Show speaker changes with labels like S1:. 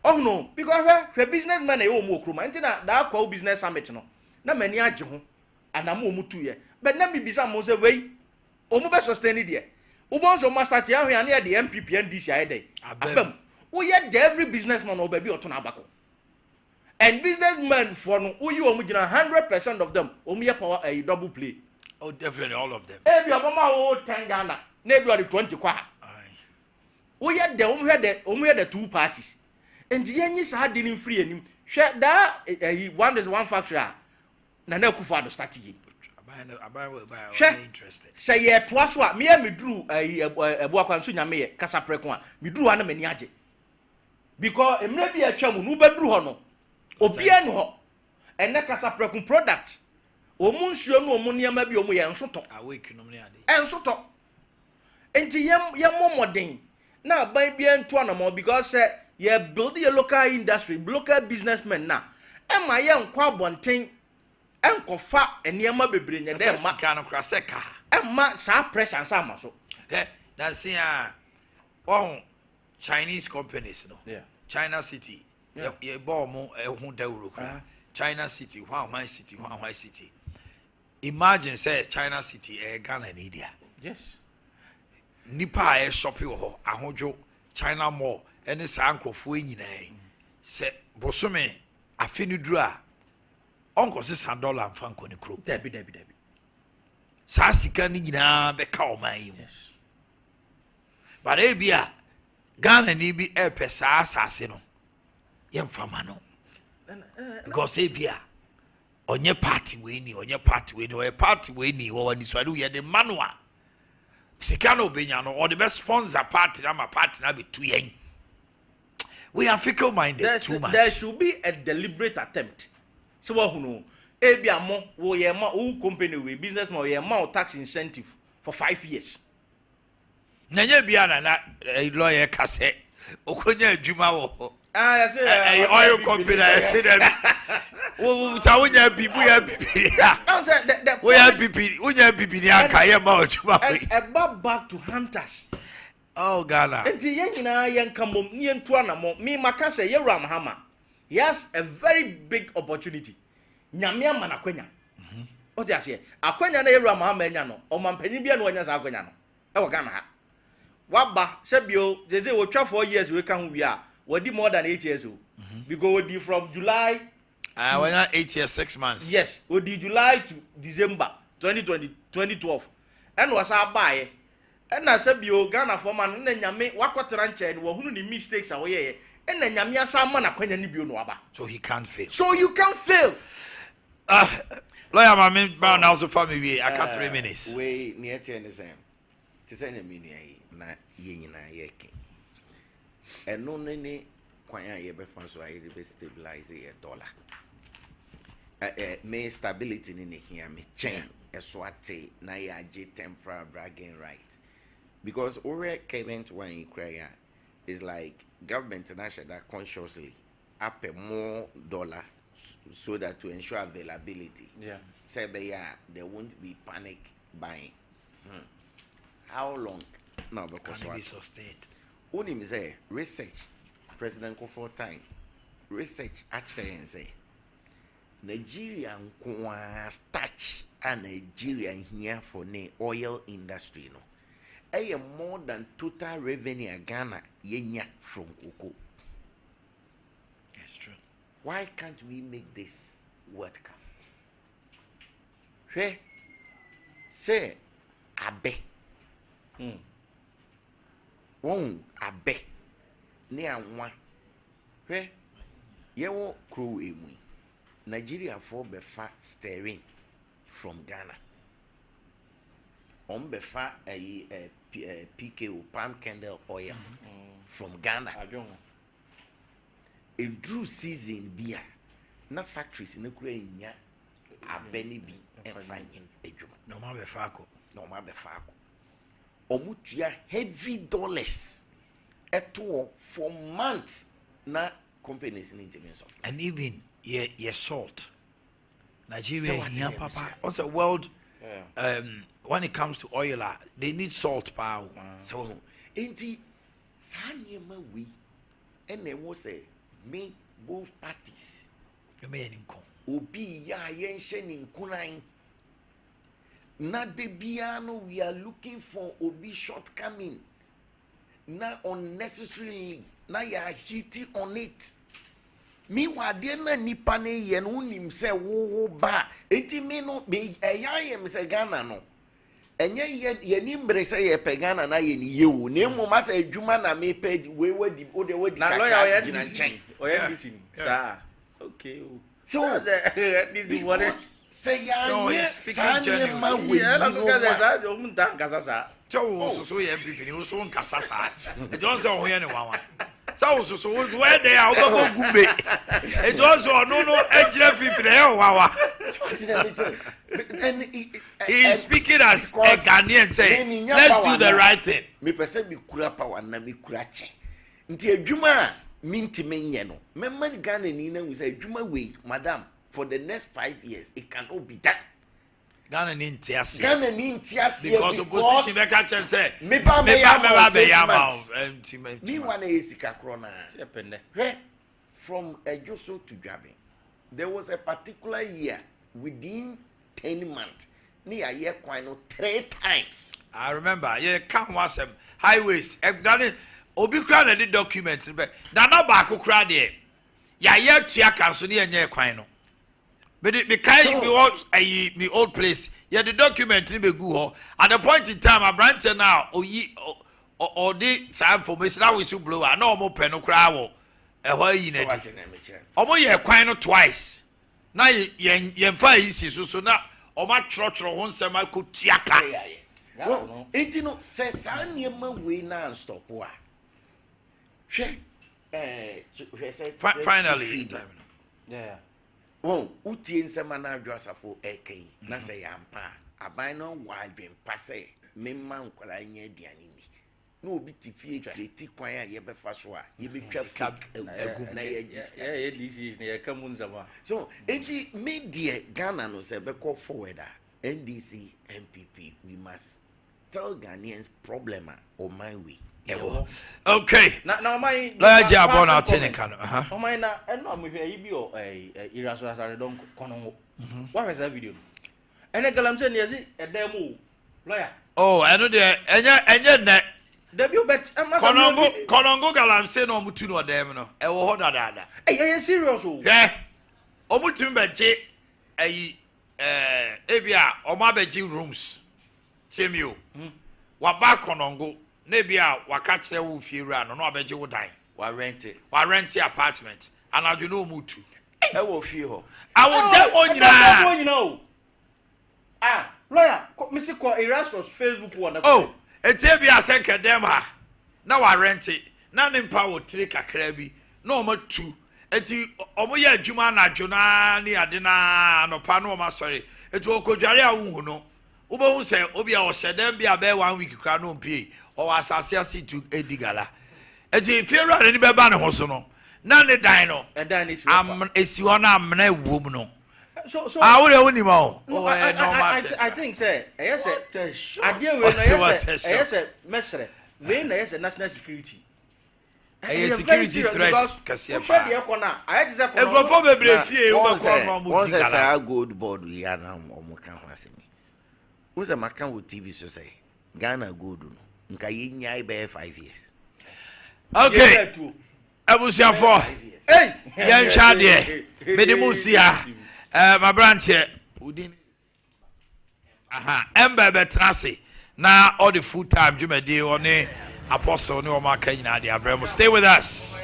S1: Oh no, because her businessman e o mo kroma. Nti na da call business summit no. Na mani agye ho. Anamo mu 2 year. But na me bisa mo say wey o mo be sustain there. Ubonzo master tia hwe ane the MPP NDC ayede. Abem. Wo ye every businessman o ba bi oto na abako. And businessmen for no wo yi o mu gina 100% of them o mu ye power a double play.
S2: Oh, definitely all of them.
S1: Ebi obama o 10 Ghana, na ebi o 20 kwa. Wo ye o mu ye the two parties. And yenyi sa de nim free anim. Hwe da one factory na na Akufo-Addo start yi.
S2: I'm interested.
S1: Say ye toa so a me duru Boakye nso nyame ye kasa preko a me duru ha na mani age. Because emre bi atwa mu no beduru ho no. Obi an ho. Ene kasa preko product. Omu nsuo no omu niam bi omu ye nsoto.
S2: Awake no me ade.
S1: Ensoto. Enti yem momoden. Na ban bi anto na mo because ye build your local industry, local businessmen na. Ema ye nkwa abonten enkofa eniema bebre nya dem ma
S2: kan kra seka.
S1: Emma sa pressure sa ma so.
S2: That see Chinese companies no.
S1: Yeah.
S2: China City. Ye bo mo ehun dawuro kra. China City, Hwan City. Imagine say China City Ghana and India.
S1: Yes.
S2: Nipa shopping ho ahojo China Mall any sa nkrofo nyina say bosome afini duru a onko $6 amfa nko ne kro.
S1: Debi.
S2: Sa sika ni nyina be ka o man yi.
S1: Yes.
S2: But ebia Ghana ni bi pesa asase no. Yem fama no. Because ebia onye party we ni o party we ni wo ni so ade ye de manual. Sika no benya no or the best sponsor party na ma party na be tu yen. We are fickle minded too much.
S1: There should be a deliberate attempt. So what no ebia mo wo ye ma wo company we businessman ye ma tax incentive for 5 years.
S2: Nanya bia na lawyer kase okonya adwuma wo.
S1: I say
S2: oil company I say that we tawunya bibu ya bibi. We ya bibi, unya bibi ni aka ye ma adwuma.
S1: Back to hunters.
S2: Oh Ghana.
S1: Enti yen nyina yen kamom ni entu anamo me maka say ye Ram Hama. He has a very big opportunity. Nyame ama na kwanya. O ti ase akwanya na ye Ram Hama nya no, o mampanyi bia no anya sa akwanya no. E wo Ghana ha. Waba sebio jeze wo twa 4 years we kan hu bia. We did more than 8 years old. Because we did from July.
S2: We are 8 years 6 months.
S1: Yes, we did July to December 2012. And was our buy. And I said, "You Ghana for man, and Yame, Wakwatranche, and who the mistakes away, and then Yamia Samana Quenibio Noaba."
S2: So he can't fail.
S1: So you can't fail.
S2: Lawyer, my main brown house of family. I can't 3 minutes.
S3: We near 10 the same. To send a mini, na yin yeki. And no nene kwanya yebe fanso ayi be stabilize a dollar. May stability in here me chain eswate na ya je temporary bragging right. Because over current one in Korea is like government international that consciously up more dollar so that to ensure availability.
S1: Yeah.
S3: Say there won't be panic buying. How long? No, because
S2: can it be sustained?
S3: Only say research, President Comfort time, research actually say Nigerian starch and Nigerian here for the oil industry no. I am more than total revenue Ghana yenya from cocoa.
S2: That's true.
S3: Why can't we make this work? Hey, say abe. Won abe ne anwa hwe yewo crew emu Nigeria for befa steering from Ghana on befa PKO palm kernel oil from Ghana a drew season beer na factories na kura nya abe ne bi enfanye adwuma
S2: no ma befa ko
S3: omutua heavy dollars eto for months na companies in intervention
S2: and even your salt Nigeria here papa also world when it comes to oil they need salt power
S3: so enti sanye ma we ene wo say me both parties.
S2: You mean in
S3: Obi ya yenshe ni nkunai. Na de biano we are looking for obi shortcoming. Na unnecessarily na ya hitting on it. Me wade na nipa ne ye no unim se wo ba. Enti me no be eya yem se Ghana no. Enye ye ni mbre se ye pe Ghana na ye ni yewu. Na emu ma se adwuma na me pe we wadi o de wadi
S1: na lawyer oya nchen. Oya nchen. Sir. Okay.
S3: So
S1: this is what is
S3: say ya
S2: no,
S3: ye
S2: he's speaking genuine.
S3: ma we
S1: yeah, la because that o mun tan kasa sa.
S2: So ye MVP ni so nkasa sa. E don so ho ye ne wawa. So where they are go gumbe. E don so no ejire fifi na ye wawa. He is speaking as a Ghanaian saying, let's do the right thing.
S3: Me person me kura power na me kura che. Nti adwuma minti menye no. Me man Ghana ni na we say adwuma we madam for the next 5 years it cannot be done.
S2: Ghana ni ntiase.
S3: Ghana ni ntiase
S2: because opposition make a chance say
S3: me ba me ya me wan e sika kro na. From Ejoso to Dwabe. There was a particular year within 10 months. Ni a year kwano 3 times.
S2: I remember, yeah, come was highways. That obi kra na the documents be. Na na ba ko kra de. Ya ye tua kanso ne enye kwan no. Me kai me was me old place. Yeah, the document ni be gu ho. At the point in time abrante now oyi or the some information that we should blow. I know mo pe no kra wo. E ho yi na di. Omo ye kwan no twice. Na ye fa yi si so na oma trotro ho nsem akotua ka.
S3: Well, enti no se sa niema we na stop wa.
S2: Finally.
S1: Yeah.
S3: Well, utie nsema na adwo asafo ekei na se yampa aban no wadwen pase memma nkwala nya aduane ni na obi tifie tweti kwan a ye befa so a ye betwa egu na ye register
S1: yeah this is na ye kamu nzama.
S3: So enti media Ghana no se be call forward a NDC MPP we must tell Ghanaians problem on my way.
S2: Okay.
S1: Now my
S2: lawyer Jabon na tenika no.
S1: My na eno am hwe yi bi o iraso asare don kono. What was that video? Ene galam se ne si edem o. Lawyer.
S2: Oh, I know there enye ne.
S1: Debut bet
S2: Konongo galam se no mutu no dem no. E wo ho dada.
S1: Eh serious o.
S2: Yeah. Omutu be je ebia omo abeji rooms. Temio. Wa ba Konongo na bia waka kire wo fiewura no abeje wo dan.
S3: Wa rent
S2: apartment. And I do no mutu.
S3: E wo fie ho.
S2: I will get one
S1: now. Ah, lawyer, me see ko Erasmus Facebook one.
S2: Oh, etie bia se kedem ha. Na wa rent it. Na nimpa wo tire kakra bi. Na o ma tu. Eti omo ye adwuma na adwona ni ade na anopa na o ma sori. Eti okodware a wo hu no. Wo be hu se obi a o hyedem bia be 1 week kra no mpie. O asase ase tu edigala. Eti fiewura ni be ba ne ho so no. Na ne dan no.
S1: Dan is
S2: esi ho na amna ewom no.
S1: So
S2: would have only more.
S1: I think say yes idea we yes mesre we na yes national security.
S2: Security threat kasi
S1: ba. I just say
S2: Egrofo bebre fie u be ko no mu digala.
S3: Say gold board we ya na omo kan ho asemi. Who say makan with TV so say Ghana gold no. Nka ye nyai be 5 years.
S2: Okay. Abusiafo.
S1: Hey,
S2: yan sha de. Me de mu sia. My branch here. Ember betrase. Now all the full time Jumedi on Apostle no market in Abramo. Stay with us.